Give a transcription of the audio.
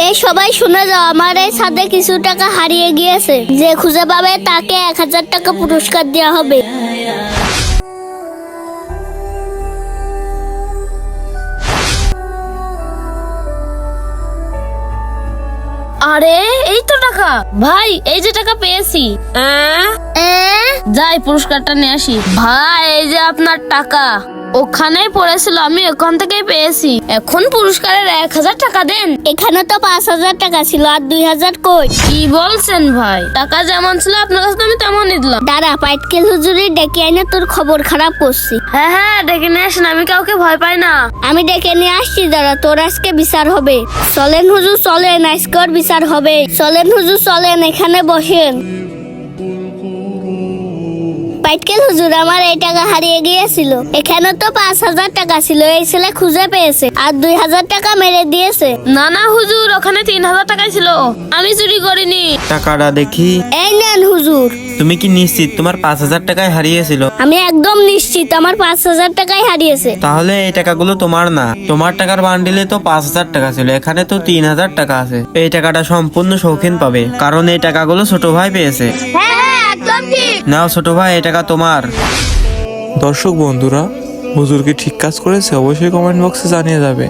এই সবাই শুনে যাও, আমার এই ছাদে কিছু টাকা হারিয়ে গিয়েছে। যে খুঁজে পাবে তাকে 1000 টাকা পুরস্কার দেওয়া হবে। আরে এই তো টাকা। ভাই এই যে টাকা পেয়েছি। যাই পুরস্কারটা নিয়ে আসি। ভাই এই যে আপনার টাকা, ওখানেই পড়েছিল, আমি ওখান থেকেই পেয়েছি। এখন পুরস্কারের 1000 টাকা দেন। এখানে তো 5000 টাকা ছিল, আর 2000 কই? কি বলছেন ভাই? টাকা যেমন ছিল আপনার কাছে আমি তেমনই দিলাম। দাঁড়া, পাইটকেল হুজুরি ডেকে আইনে তোর খবর খারাপ করছি। হ্যাঁ হ্যাঁ ডেকে নিয়ে আসেন, আমি কাউকে ভয় পাই না। আমি ডেকে নিয়ে আসছি, দাঁড়া, তোর আজকে বিচার হবে। চলেন হুজুর চলেন, আজকে ওর বিচার হবে। চলেন হুজুর চলেন, এখানে বসেন। পাইটকেল হুজুর, আমার এই টাকা হারিয়ে গিয়েছিল। এখানে তো 5000 টাকা ছিল, এই ছেলে খুঁজে পেয়েছে আর 2000 টাকা মেরে দিয়েছে। না না হুজুর, ওখানে 3000 টাকাই ছিল, আমি চুরি করিনি। টাকাটা দেখি। এই নেন হুজুর। তুমি কি নিশ্চিত তোমার 5000 টাকায় হারিয়েছিল? আমি একদম নিশ্চিত আমার 5000 টাকাই হারিয়েছে। তাহলে এই টাকাগুলো তোমার না। তোমার টাকার বান্ডিলে তো 5000 টাকা ছিল, এখানে তো 3000 টাকা আছে। এই টাকাটা সম্পূর্ণ শৌখিন পাবে, কারণ এই টাকাগুলো ছোট ভাই পেয়েছে। হ্যাঁ একদম ঠিক। নাও ছোট ভাই, এই টাকা তোমার। দর্শক বন্ধুরা, হুজুর কি ঠিক কাজ করেছে? অবশ্যই কমেন্ট বক্সে জানিয়ে যাবে।